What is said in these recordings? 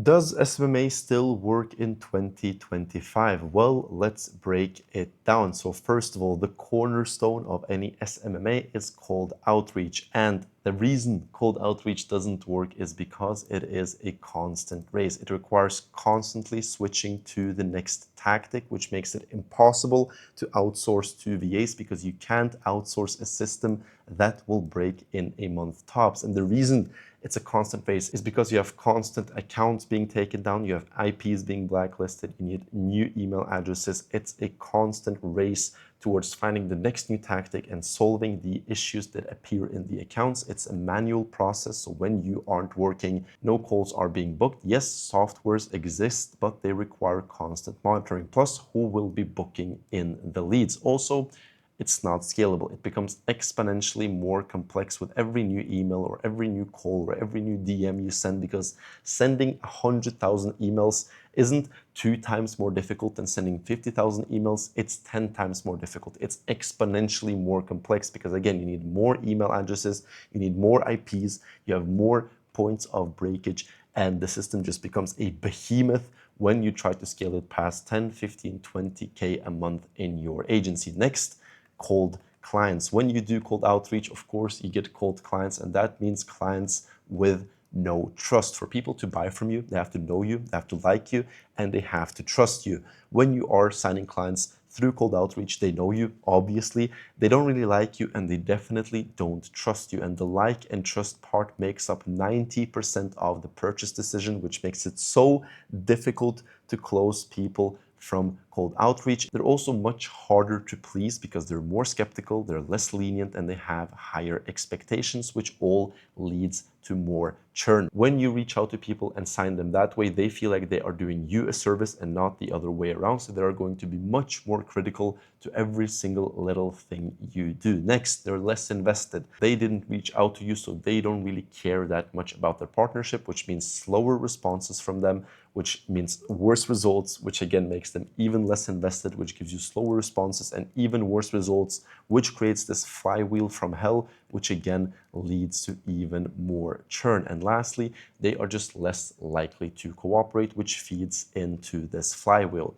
Does SMMA still work in 2025? Well, let's break it down. So first of all, the cornerstone of any SMMA is cold outreach. And the reason cold outreach doesn't work is because it is a constant race. It requires constantly switching to the next tactic, which makes it impossible to outsource to VAs because you can't outsource a system that will break in a month tops. And the reason it's a constant race is because you have constant accounts being taken down, you have IPs being blacklisted, you need new email addresses. It's a constant race towards finding the next new tactic and solving the issues that appear in the accounts. It's a manual process, so when you aren't working, no calls are being booked. Yes, softwares exist, but they require constant monitoring. Plus, who will be booking in the leads? Also, it's not scalable. It becomes exponentially more complex with every new email or every new call or every new DM you send, because sending 100,000 emails isn't 2 times more difficult than sending 50,000 emails. It's 10 times more difficult. It's exponentially more complex because, again, you need more email addresses, you need more IPs, you have more points of breakage, and the system just becomes a behemoth when you try to scale it past 10, 15, 20K a month in your agency. Next, cold clients. When you do cold outreach, of course, you get cold clients, and that means clients with no trust. For people to buy from you, they have to know you, they have to like you, and they have to trust you. When you are signing clients through cold outreach, they know you, obviously, they don't really like you, and they definitely don't trust you. And the like and trust part makes up 90% of the purchase decision, which makes it so difficult to close people from cold outreach. They're also much harder to please because they're more skeptical, they're less lenient, and they have higher expectations, which all leads to more churn. When you reach out to people and sign them that way, they feel like they are doing you a service and not the other way around. So they are going to be much more critical to every single little thing you do. Next, they're less invested. They didn't reach out to you, so they don't really care that much about their partnership, which means slower responses from them, which means worse results, which again makes them even less invested, which gives you slower responses and even worse results, which creates this flywheel from hell, which again leads to even more churn. And lastly, they are just less likely to cooperate, which feeds into this flywheel.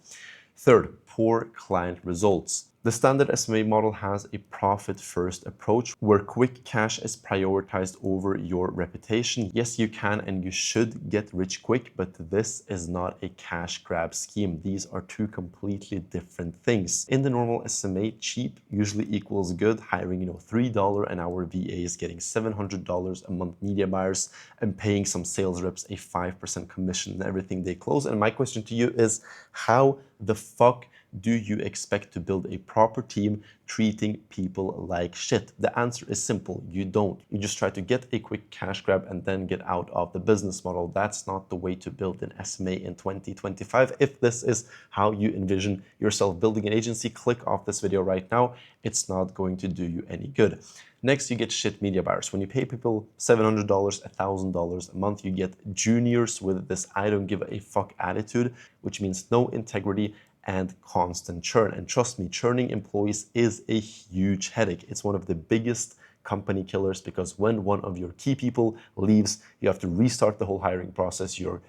Third, poor client results. The standard SMMA model has a profit-first approach where quick cash is prioritized over your reputation. Yes, you can and you should get rich quick, but this is not a cash grab scheme. These are two completely different things. In the normal SMMA, cheap usually equals good. Hiring, $3 an hour VAs, getting $700 a month media buyers, and paying some sales reps a 5% commission on everything they close. And my question to you is, how the fuck do you expect to build a proper team treating people like shit? The answer is simple. You don't. You just try to get a quick cash grab and then get out of the business model. That's not the way to build an SMMA in 2025. If this is how you envision yourself building an agency, click off this video right now. It's not going to do you any good. Next, you get shit media buyers. When you pay people $700, $1,000 a month, you get juniors with this I don't give a fuck attitude, which means no integrity and constant churn. And trust me, churning employees is a huge headache. It's one of the biggest company killers because when one of your key people leaves, you have to restart the whole hiring process. Your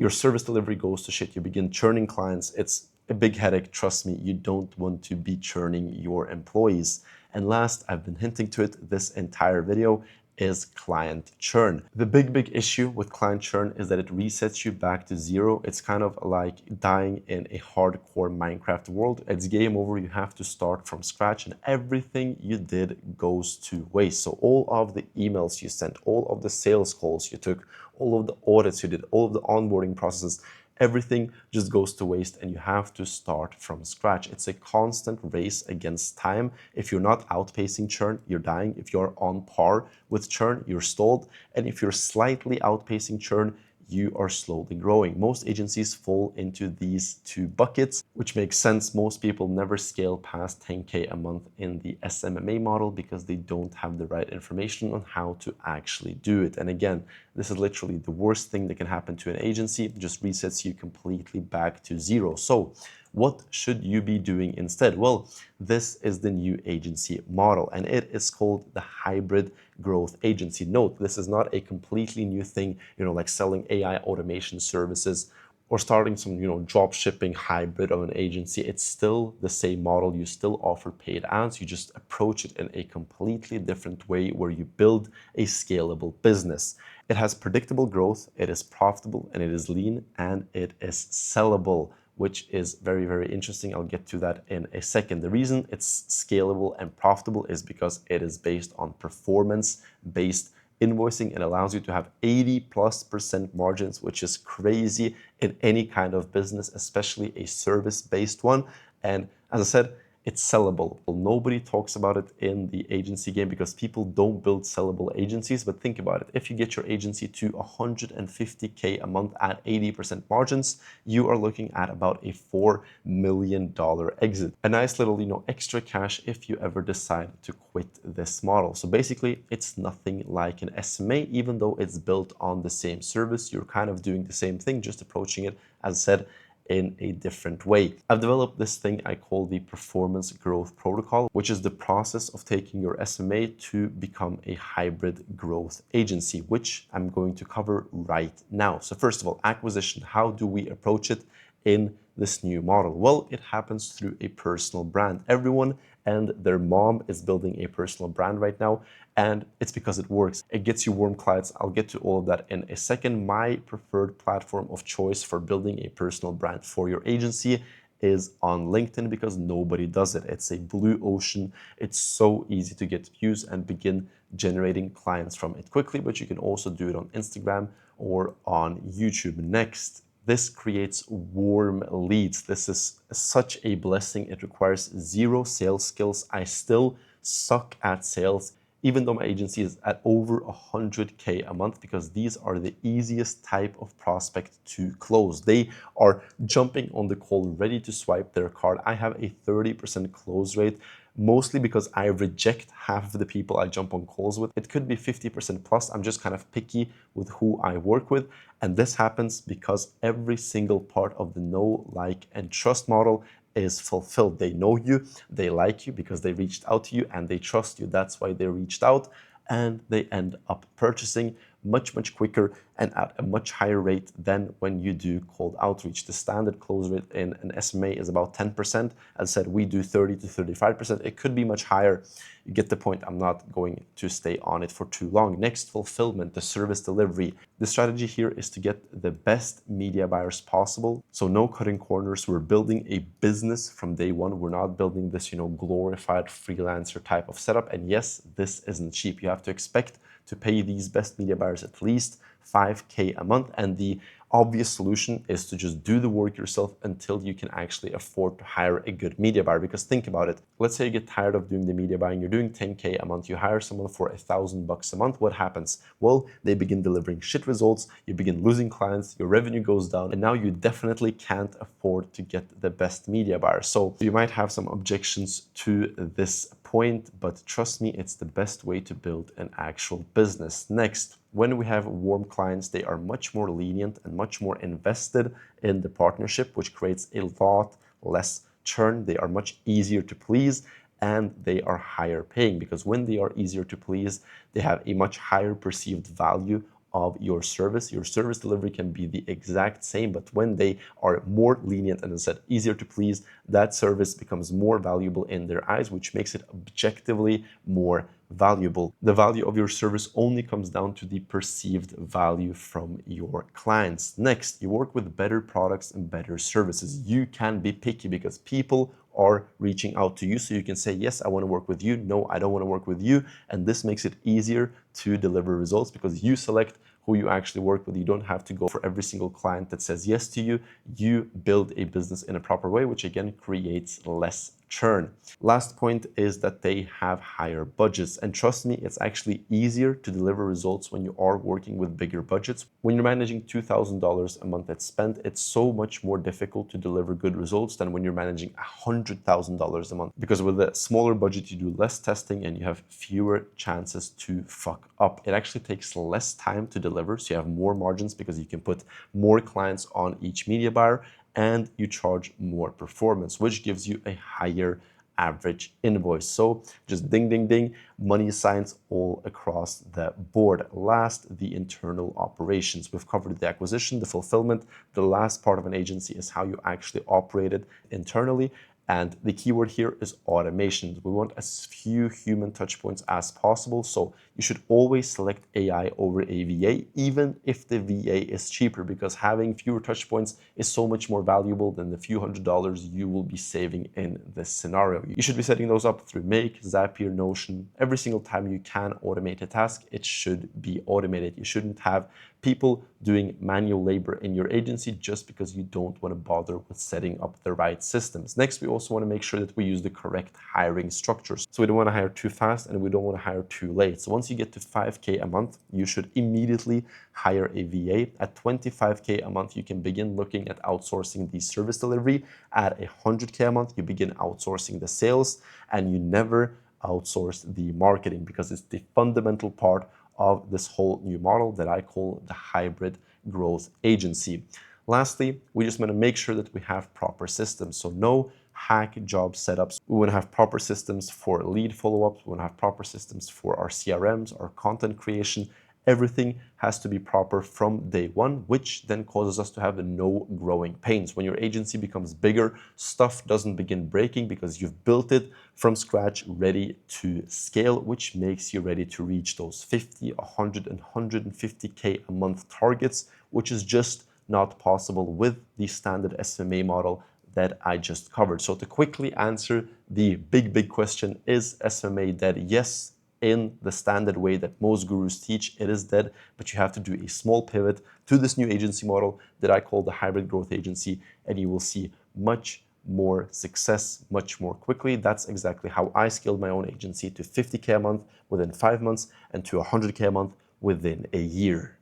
service delivery goes to shit. You begin churning clients. It's a big headache. Trust me, you don't want to be churning your employees. And last, I've been hinting to it this entire video, is client churn. The big issue with client churn is that it resets you back to zero. It's kind of like dying in a hardcore Minecraft world. It's game over. You have to start from scratch and everything you did goes to waste. So all of the emails you sent, all of the sales calls you took, all of the audits you did, all of the onboarding processes, everything just goes to waste and you have to start from scratch. It's a constant race against time. If you're not outpacing churn, you're dying. If you're on par with churn, you're stalled. And if you're slightly outpacing churn, you are slowly growing. Most agencies fall into these two buckets, which makes sense. Most people never scale past 10K a month in the SMMA model because they don't have the right information on how to actually do it. And again, this is literally the worst thing that can happen to an agency. It just resets you completely back to zero. So What should you be doing instead? Well, this is the new agency model, and it is called the hybrid growth agency. Note, this is not a completely new thing, like selling AI automation services or starting some, drop shipping hybrid of an agency. It's still the same model. You still offer paid ads. You just approach it in a completely different way where you build a scalable business. It has predictable growth, it is profitable, and it is lean, and it is sellable, which is very, very interesting. I'll get to that in a second. The reason it's scalable and profitable is because it is based on performance-based invoicing. It allows you to have 80+% margins, which is crazy in any kind of business, especially a service-based one. And as I said, it's sellable. Nobody talks about it in the agency game because people don't build sellable agencies. But think about it. If you get your agency to 150K a month at 80% margins, you are looking at about a $4 million exit. A nice little, extra cash if you ever decide to quit this model. So basically, it's nothing like an SMA, even though it's built on the same service. You're kind of doing the same thing, just approaching it, as I said, in a different way. I've developed this thing I call the performance growth protocol, which is the process of taking your SMA to become a hybrid growth agency, which I'm going to cover right now. So first of all, acquisition. How do we approach it in this new model? Well, it happens through a personal brand. Everyone and their mom is building a personal brand right now, and it's because it works. It gets you warm clients. I'll get to all of that in a second. My preferred platform of choice for building a personal brand for your agency is on LinkedIn because nobody does it. It's a blue ocean. It's so easy to get views and begin generating clients from it quickly, but you can also do it on Instagram or on YouTube. Next, this creates warm leads. This is such a blessing. It requires zero sales skills. I still suck at sales, even though my agency is at over 100K a month, because these are the easiest type of prospect to close. They are jumping on the call, ready to swipe their card. I have a 30% close rate, mostly because I reject half of the people I jump on calls with. It could be 50% plus. I'm just kind of picky with who I work with. And this happens because every single part of the know, like, and trust model is fulfilled. They know you, they like you because they reached out to you, and they trust you. That's why they reached out, and they end up purchasing much, much quicker and at a much higher rate than when you do cold outreach. The standard close rate in an SMA is about 10%. As I said, we do 30 to 35%. It could be much higher. You get the point. I'm not going to stay on it for too long. Next, fulfillment, the service delivery. The strategy here is to get the best media buyers possible. So no cutting corners. We're building a business from day one. We're not building this, glorified freelancer type of setup. And yes, this isn't cheap. You have to expect to pay these best media buyers at least 5K a month. And the obvious solution is to just do the work yourself until you can actually afford to hire a good media buyer. Because think about it. Let's say you get tired of doing the media buying. You're doing 10K a month. You hire someone for $1,000 a month. What happens? Well, they begin delivering shit results. You begin losing clients. Your revenue goes down. And now you definitely can't afford to get the best media buyer. So you might have some objections to this point, but trust me, it's the best way to build an actual business. Next, when we have warm clients, they are much more lenient and much more invested in the partnership, which creates a lot less churn. They are much easier to please, and they are higher paying, because when they are easier to please, they have a much higher perceived value of your service. Your service delivery can be the exact same, but when they are more lenient and, as I said, easier to please, that service becomes more valuable in their eyes, which makes it objectively more valuable. The value of your service only comes down to the perceived value from your clients. Next, you work with better products and better services. You can be picky because people are reaching out to you. So you can say, yes, I want to work with you. No, I don't want to work with you. And this makes it easier to deliver results because you select who you actually work with. You don't have to go for every single client that says yes to you. You build a business in a proper way, which again creates less churn. Last point is that they have higher budgets. And trust me, it's actually easier to deliver results when you are working with bigger budgets. When you're managing $2,000 a month that's spent, it's so much more difficult to deliver good results than when you're managing $100,000 a month. Because with a smaller budget, you do less testing and you have fewer chances to fuck up. It actually takes less time to deliver, so you have more margins because you can put more clients on each media buyer, and you charge more performance, which gives you a higher average invoice. So just ding, ding, ding, money signs all across the board. Last, the internal operations. We've covered the acquisition, the fulfillment. The last part of an agency is how you actually operate it internally. And the keyword here is automation. We want as few human touch points as possible. So you should always select AI over a VA, even if the VA is cheaper, because having fewer touch points is so much more valuable than the few $100s you will be saving in this scenario. You should be setting those up through Make, Zapier, Notion. Every single time you can automate a task, it should be automated. You shouldn't have people doing manual labor in your agency just because you don't want to bother with setting up the right systems. Next, we also want to make sure that we use the correct hiring structures. So we don't want to hire too fast and we don't want to hire too late. So once you get to 5K a month, you should immediately hire a VA. At 25K a month, you can begin looking at outsourcing the service delivery. At 100K a month, you begin outsourcing the sales, and you never outsource the marketing because it's the fundamental part of this whole new model that I call the hybrid growth agency. Lastly, we just want to make sure that we have proper systems. So no hack job setups. We want to have proper systems for lead follow-ups. We want to have proper systems for our CRMs, our content creation. Everything has to be proper from day one, which then causes us to have no growing pains. When your agency becomes bigger, stuff doesn't begin breaking because you've built it from scratch, ready to scale, which makes you ready to reach those 50, 100, and 150K a month targets, which is just not possible with the standard SMMA model that I just covered. So to quickly answer the big question, is SMMA dead? Yes, in the standard way that most gurus teach, it is dead, but you have to do a small pivot to this new agency model that I call the hybrid growth agency, and you will see much more success much more quickly. That's exactly how I scaled my own agency to 50K a month within 5 months and to 100K a month within a year.